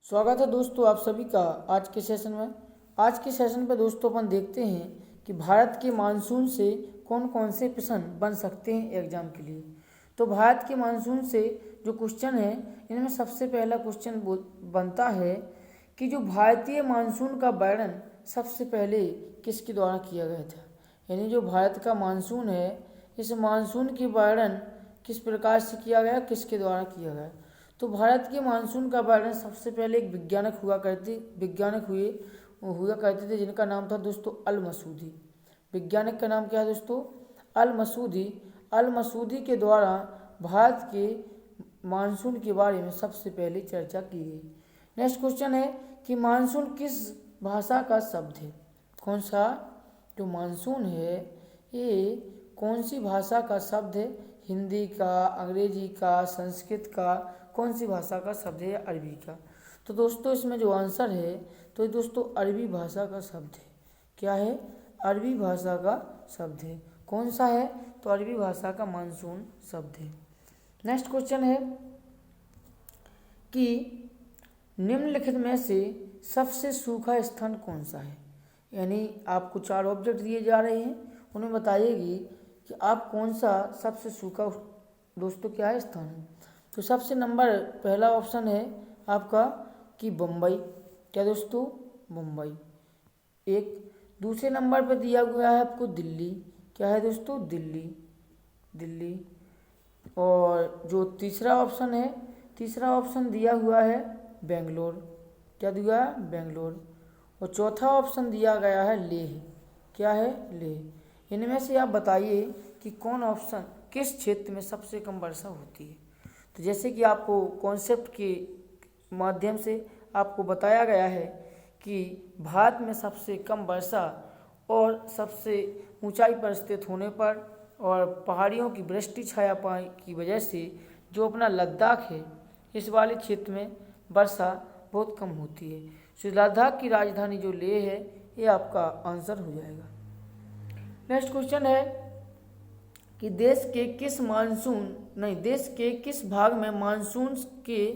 स्वागत है दोस्तों आप सभी का आज के सेशन में। आज के सेशन पे दोस्तों अपन देखते हैं कि भारत के मानसून से कौन कौन से प्रश्न बन सकते हैं एग्जाम के लिए। तो भारत के मानसून से जो क्वेश्चन है इनमें सबसे पहला क्वेश्चन बनता है कि जो भारतीय मानसून का वर्णन सबसे पहले किसके द्वारा किया गया था। यानी जो भारत का मानसून है इस मानसून के वर्णन किस प्रकार से किया गया, किसके द्वारा किया गया। तो भारत के मानसून का वर्णन सबसे पहले एक वैज्ञानिक हुआ करते थे जिनका नाम था दोस्तों अल मसूदी। वैज्ञानिक का नाम क्या है दोस्तों? अल मसूदी। अल मसूदी के द्वारा भारत के मानसून के बारे में सबसे पहले चर्चा की गई। नेक्स्ट क्वेश्चन है कि मानसून किस भाषा का शब्द है। कौन सा जो मानसून है ये कौन सी भाषा का शब्द है? हिंदी का, अंग्रेजी का, संस्कृत का, कौन सी भाषा का शब्द है? अरबी का। तो दोस्तों इसमें जो आंसर है तो ये दोस्तों अरबी भाषा का शब्द है। क्या है? अरबी भाषा का शब्द है। कौन सा है? तो अरबी भाषा का मानसून शब्द है। नेक्स्ट क्वेश्चन है कि निम्नलिखित में से सबसे सूखा स्थान कौन सा है। यानी आपको 4 ऑब्जेक्ट दिए जा रहे हैं, उन्हें बताइएगी कि आप कौन सा सबसे सूखा दोस्तों क्या है स्थान है। तो सबसे नंबर पहला ऑप्शन है आपका कि बम्बई। क्या दोस्तों? मुंबई। एक दूसरे नंबर पर दिया गया है आपको दिल्ली। क्या है दोस्तों? दिल्ली। दिल्ली। और जो तीसरा ऑप्शन दिया हुआ है बेंगलोर। क्या दिया है? बेंगलोर। और चौथा ऑप्शन दिया गया है लेह। क्या है? लेह। इनमें से आप बताइए कि कौन ऑप्शन किस क्षेत्र में सबसे कम वर्षा होती है। तो जैसे कि आपको कॉन्सेप्ट के माध्यम से आपको बताया गया है कि भारत में सबसे कम वर्षा और सबसे ऊंचाई पर स्थित होने पर और पहाड़ियों की वृष्टि छाया की वजह से जो अपना लद्दाख है इस वाले क्षेत्र में वर्षा बहुत कम होती है। तो लद्दाख की राजधानी जो लेह है ये आपका आंसर हो जाएगा। नेक्स्ट क्वेश्चन है कि देश के किस भाग में मानसून के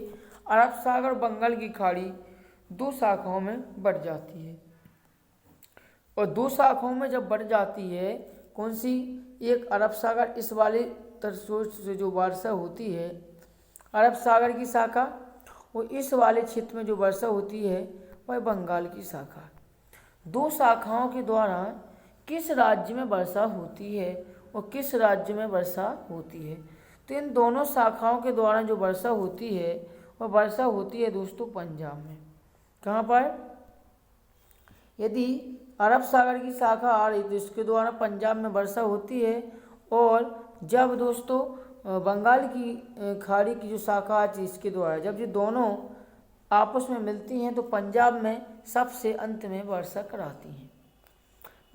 अरब सागर बंगाल की खाड़ी 2 शाखाओं में बढ़ जाती है। और 2 शाखाओं में जब बढ़ जाती है कौन सी? एक अरब सागर इस वाले तरफ से जो वर्षा होती है अरब सागर की शाखा, और इस वाले क्षेत्र में जो वर्षा होती है वह बंगाल की शाखा। 2 शाखाओं के द्वारा किस राज्य में वर्षा होती है और किस राज्य में वर्षा होती है। तो इन दोनों शाखाओं के द्वारा जो वर्षा होती है वह वर्षा होती है दोस्तों पंजाब में। कहाँ पर? यदि अरब सागर की शाखा आ रही तो इसके द्वारा पंजाब में वर्षा होती है, और जब दोस्तों बंगाल की खाड़ी की जो शाखा आती है इसके द्वारा जब ये दोनों आपस में मिलती हैं तो पंजाब में सबसे अंत में वर्षा कराती हैं।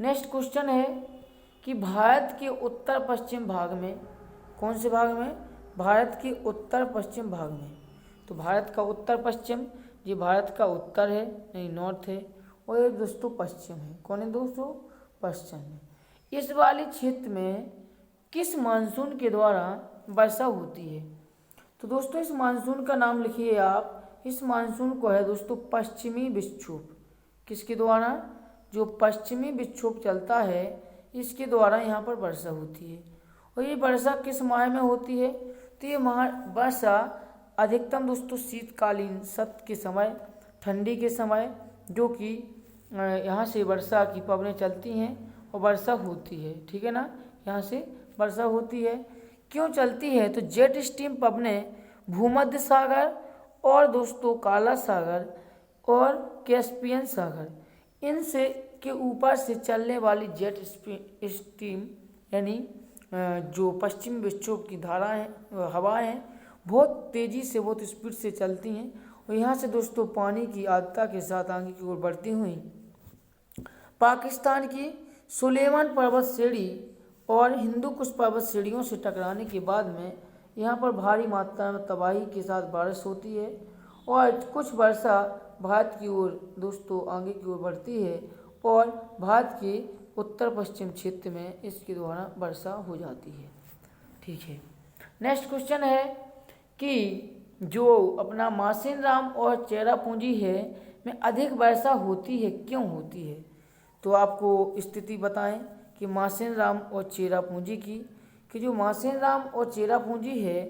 नेक्स्ट क्वेश्चन है कि भारत के उत्तर पश्चिम भाग में, कौन से भाग में? भारत के उत्तर पश्चिम भाग में। तो भारत का उत्तर पश्चिम, ये भारत का उत्तर है, नहीं नॉर्थ है, और ये दोस्तों पश्चिम है। कौन है दोस्तों? पश्चिम है। इस वाले क्षेत्र में किस मानसून के द्वारा वर्षा होती है। तो दोस्तों इस मानसून का नाम लिखिए आप। इस मानसून को है दोस्तों पश्चिमी विक्षोभ। किसके द्वारा? जो पश्चिमी विक्षोभ चलता है इसके द्वारा यहाँ पर वर्षा होती है। और ये वर्षा किस माह में होती है? तो ये वर्षा अधिकतम दोस्तों शीतकालीन सत्र के समय, ठंडी के समय, जो कि यहाँ से वर्षा की पवनें चलती हैं और वर्षा होती है। ठीक है ना? यहाँ से वर्षा होती है। क्यों चलती है? तो जेट स्ट्रीम पवनें भूमध्य सागर और दोस्तों काला सागर और कैस्पियन सागर इनसे के ऊपर से चलने वाली जेट स्ट्रीम यानी जो पश्चिम विक्षोभ की धाराएं हवाएं हैं बहुत तेज़ी से, बहुत स्पीड से चलती हैं, और यहाँ से दोस्तों पानी की आर्द्रता के साथ आगे की ओर बढ़ती हुई पाकिस्तान की सुलेमान पर्वत श्रेणी और हिंदू कुश पर्वत श्रेणियों से टकराने के बाद में यहाँ पर भारी मात्रा में तबाही के साथ बारिश होती है, और कुछ वर्षा भारत की ओर दोस्तों आगे की ओर बढ़ती है, और भारत के उत्तर पश्चिम क्षेत्र में इसके द्वारा वर्षा हो जाती है। ठीक है। नेक्स्ट क्वेश्चन है कि जो अपना मासेनराम और चेरापूंजी है में अधिक वर्षा होती है, क्यों होती है? तो आपको स्थिति बताएं कि मासेनराम और चेरापूंजी की, कि जो मासेनराम और चेरापूंजी है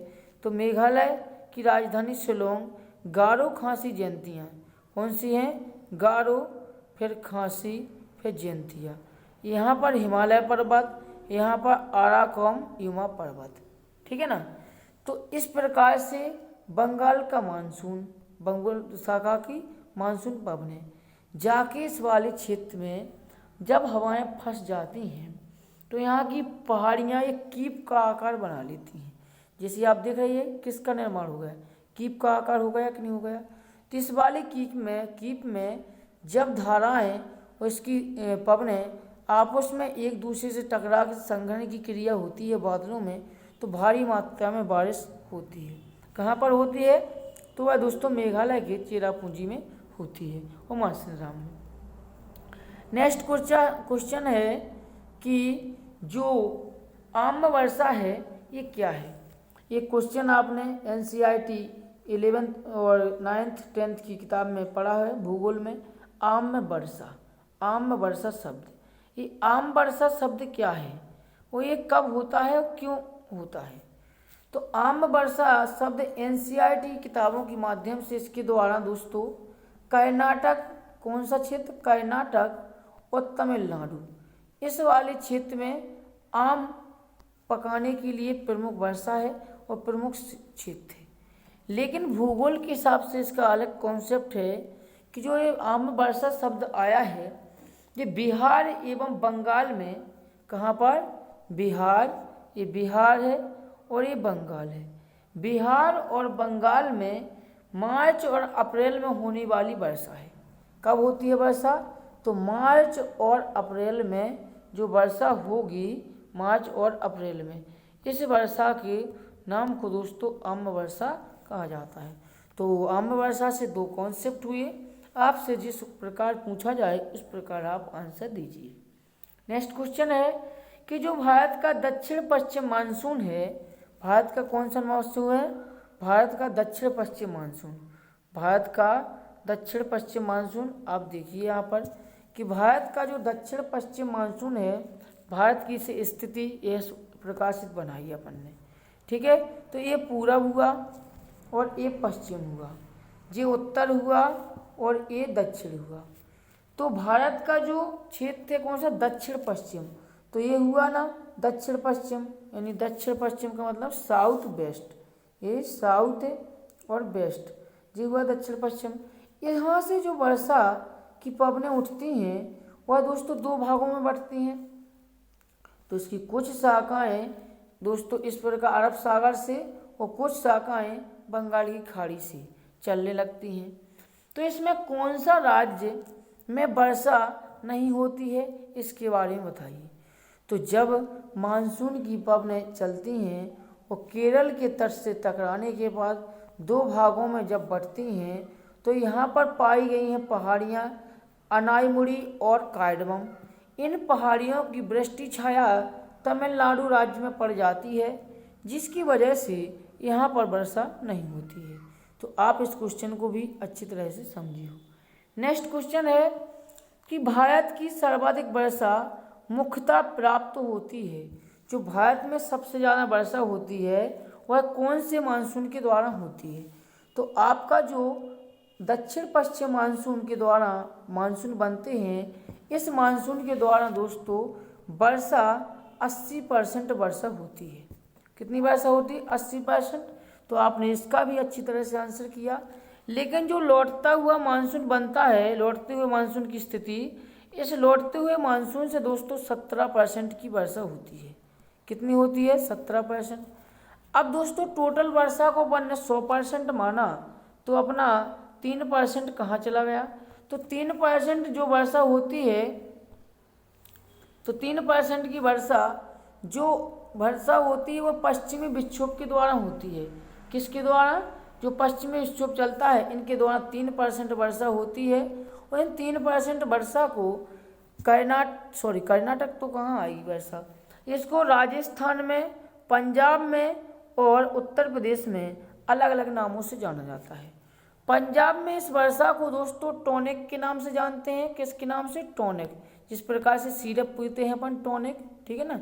तो मेघालय की राजधानी शिलोंग, गारो खासी जयंतियाँ, कौन सी हैं? गारो, फिर खासी, फिर जयंतिया। यहाँ पर हिमालय पर्वत, यहाँ पर आराकोम युमा पर्वत, ठीक है ना। तो इस प्रकार से बंगाल का मानसून, बंगाल शाखा की मानसून पवनें जाकेश वाले क्षेत्र में जब हवाएं फंस जाती हैं तो यहाँ की पहाड़ियाँ एक कीप का आकार बना लेती हैं। जैसे आप देख रहे हैं किसका निर्माण हो गया, कीप का आकार हो गया कि नहीं हो गया। तो इस वाले कीप में जब धाराएं और इसकी पवनें आपस में एक दूसरे से टकरा के संघनन की क्रिया होती है बादलों में, तो भारी मात्रा में बारिश होती है। कहाँ पर होती है? तो वह दोस्तों मेघालय के चेरापूंजी में होती है और मासेनराम में। नेक्स्ट क्वेश्चन है कि जो आम्ल वर्षा है ये क्या है? ये क्वेश्चन आपने NCERT 11th और 9th 10th की किताब में पढ़ा है, भूगोल में। आम्ल वर्षा शब्द, ये आम्ल वर्षा शब्द क्या है, वो ये कब होता है और क्यों होता है? तो आम्ल वर्षा शब्द NCERT किताबों के माध्यम से इसके द्वारा दोस्तों कर्नाटक, कौन सा क्षेत्र? कर्नाटक और तमिलनाडु, इस वाले क्षेत्र में आम पकाने के लिए प्रमुख वर्षा है और प्रमुख क्षेत्र है। लेकिन भूगोल के हिसाब से इसका अलग कॉन्सेप्ट है कि जो ये आम्ल वर्षा शब्द आया है ये बिहार एवं बंगाल में, कहाँ पर? बिहार, ये बिहार है और ये बंगाल है। बिहार और बंगाल में मार्च और अप्रैल में होने वाली वर्षा है। कब होती है वर्षा? तो मार्च और अप्रैल में जो वर्षा होगी, मार्च और अप्रैल में, इस वर्षा के नाम को दोस्तों आम्ल वर्षा कहा जाता है। तो आम्ल वर्षा से दो कॉन्सेप्ट हुए, आपसे जिस प्रकार पूछा जाए उस प्रकार आप आंसर दीजिए। नेक्स्ट क्वेश्चन है कि जो भारत का दक्षिण पश्चिम मानसून है, भारत का कौन सा मानसून है? भारत का दक्षिण पश्चिम मानसून। भारत का दक्षिण पश्चिम मानसून, आप देखिए यहाँ पर कि भारत का जो दक्षिण पश्चिम मानसून है, भारत की से स्थिति ये प्रकाशित बनाई अपन ने, ठीक है। तो ये पूरब हुआ और ये पश्चिम हुआ, ये उत्तर हुआ और ये दक्षिण हुआ। तो भारत का जो क्षेत्र है कौन सा? दक्षिण पश्चिम। तो ये हुआ ना दक्षिण पश्चिम, यानी दक्षिण पश्चिम का मतलब साउथ वेस्ट, ये साउथ है और वेस्ट, ये हुआ दक्षिण पश्चिम। यहाँ से जो वर्षा की पवनें उठती हैं वह दोस्तों दो भागों में बंटती हैं। तो इसकी कुछ शाखाएं दोस्तों इस प्रकार अरब सागर से और कुछ शाखाएं बंगाल की खाड़ी से चलने लगती हैं। तो इसमें कौन सा राज्य में वर्षा नहीं होती है, इसके बारे में बताइए। तो जब मानसून की पवनें चलती हैं और केरल के तट से टकराने के बाद दो भागों में जब बंटती हैं तो यहाँ पर पाई गई हैं पहाड़ियाँ अनाईमुड़ी और कायडमम। इन पहाड़ियों की वृष्टि छाया तमिलनाडु राज्य में पड़ जाती है, जिसकी वजह से यहाँ पर वर्षा नहीं होती है। तो आप इस क्वेश्चन को भी अच्छी तरह से समझिए। नेक्स्ट क्वेश्चन है कि भारत की सर्वाधिक वर्षा मुख्यतः प्राप्त होती है, जो भारत में सबसे ज़्यादा वर्षा होती है वह कौन से मानसून के द्वारा होती है? तो आपका जो दक्षिण पश्चिम मानसून के द्वारा मानसून बनते हैं, इस मानसून के द्वारा दोस्तों वर्षा 80% वर्षा होती है। कितनी वर्षा होती है? 80%। तो आपने इसका भी अच्छी तरह से आंसर किया। लेकिन जो लौटता हुआ मानसून बनता है, लौटते हुए मानसून की स्थिति, इस लौटते हुए मानसून से दोस्तों 17% की वर्षा होती है। कितनी होती है? 17%। अब दोस्तों टोटल वर्षा को अपन ने 100% माना तो अपना 3% कहाँ चला गया? तो 3% जो वर्षा होती है, तो 3% की जो वर्षा होती है वो पश्चिमी विक्षोभ के द्वारा होती है। किसके द्वारा? जो पश्चिमी विक्षोभ चलता है इनके द्वारा 3% वर्षा होती है। और इन 3% वर्षा को कर्नाटक तो कहाँ आएगी वर्षा, इसको राजस्थान में, पंजाब में और उत्तर प्रदेश में अलग अलग नामों से जाना जाता है। पंजाब में इस वर्षा को दोस्तों टॉनिक के नाम से जानते हैं। किसके नाम से? टॉनिक। जिस प्रकार से सिरप पीते हैं अपन टॉनिक, ठीक है ना,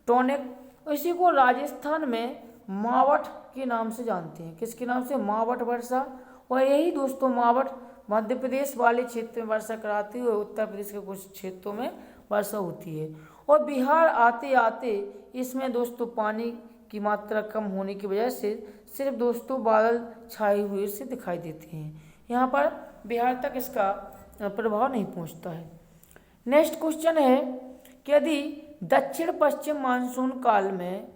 टॉनिक। इसी को राजस्थान में मावठ के नाम से जानते हैं। किसके नाम से? मावठ वर्षा। और यही दोस्तों मावठ मध्य प्रदेश वाले क्षेत्र में वर्षा कराती हुए उत्तर प्रदेश के कुछ क्षेत्रों में वर्षा होती है। और बिहार आते आते इसमें दोस्तों पानी की मात्रा कम होने की वजह से सिर्फ दोस्तों बादल छाए हुए से दिखाई देते हैं। यहाँ पर बिहार तक इसका प्रभाव नहीं पहुँचता है। नेक्स्ट क्वेश्चन है कि यदि दक्षिण पश्चिम मानसून काल में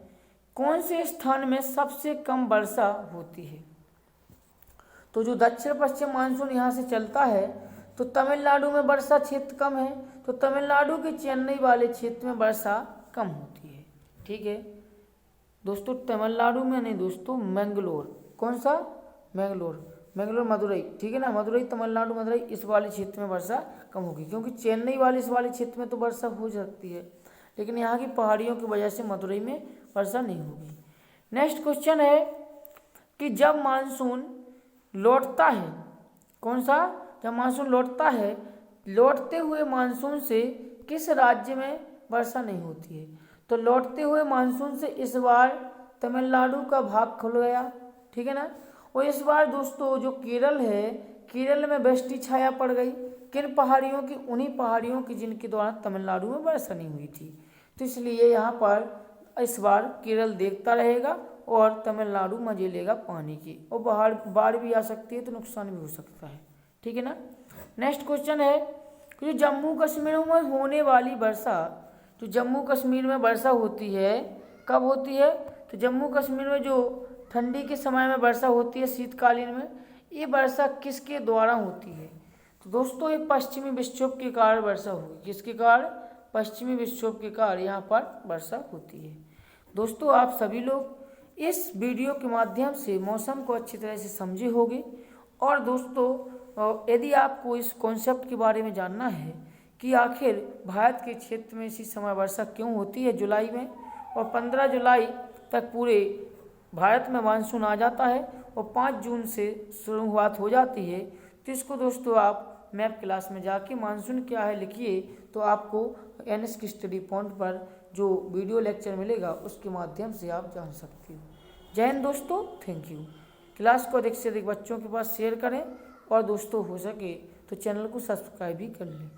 कौन से स्थान में सबसे कम वर्षा होती है? तो जो दक्षिण पश्चिम मानसून यहाँ से चलता है तो तमिलनाडु में वर्षा क्षेत्र कम है, तो तमिलनाडु के चेन्नई वाले क्षेत्र में वर्षा कम होती है। ठीक है दोस्तों, तमिलनाडु में नहीं दोस्तों, मैंगलोर। कौन सा? मैंगलोर मदुरई, ठीक है ना, मदुरई तमिलनाडु, मदुरई इस वाले क्षेत्र में वर्षा कम होगी, क्योंकि चेन्नई वाले इस वाले क्षेत्र में तो वर्षा हो सकती है, लेकिन यहाँ की पहाड़ियों की वजह से मदुरई में वर्षा नहीं होगी। नेक्स्ट क्वेश्चन है कि जब मानसून लौटता है, कौन सा? जब मानसून लौटता है, लौटते हुए मानसून से किस राज्य में वर्षा नहीं होती है? तो लौटते हुए मानसून से इस बार तमिलनाडु का भाग खुल गया, ठीक है ना। और इस बार दोस्तों जो केरल है, केरल में वृष्टि छाया पड़ गई। किन पहाड़ियों की? उन्हीं पहाड़ियों की जिनके द्वारा तमिलनाडु में वर्षा नहीं हुई थी। तो इसलिए यहाँ पर इस बार केरल देखता रहेगा और तमिलनाडु मजे लेगा पानी की, और बाढ़ भी आ सकती है तो नुकसान भी हो सकता है, ठीक है ना। नेक्स्ट क्वेश्चन है कि जो जम्मू कश्मीर में होने वाली वर्षा, जो जम्मू कश्मीर में वर्षा होती है कब होती है? तो जम्मू कश्मीर में जो ठंडी के समय में वर्षा होती है शीतकालीन में, ये वर्षा किसके द्वारा होती है? तो दोस्तों ये पश्चिमी विक्षोभ के कारण वर्षा होगी। किसके कारण? पश्चिमी विक्षोभ के कारण यहाँ पर वर्षा होती है। दोस्तों आप सभी लोग इस वीडियो के माध्यम से मौसम को अच्छी तरह से समझे होंगे। और दोस्तों यदि आपको इस कॉन्सेप्ट के बारे में जानना है कि आखिर भारत के क्षेत्र में इसी समय वर्षा क्यों होती है जुलाई में, और 15 जुलाई तक पूरे भारत में मानसून आ जाता है और 5 जून से शुरुआत हो जाती है, तो इसको दोस्तों आप मैप क्लास में जाके मानसून क्या है लिखिए, तो आपको NS की स्टडी पॉइंट पर जो वीडियो लेक्चर मिलेगा उसके माध्यम से आप जान सकते हो। जय हिंद दोस्तों, थैंक यू। क्लास को अधिक से अधिक बच्चों के पास शेयर करें और दोस्तों हो सके तो चैनल को सब्सक्राइब भी कर लें।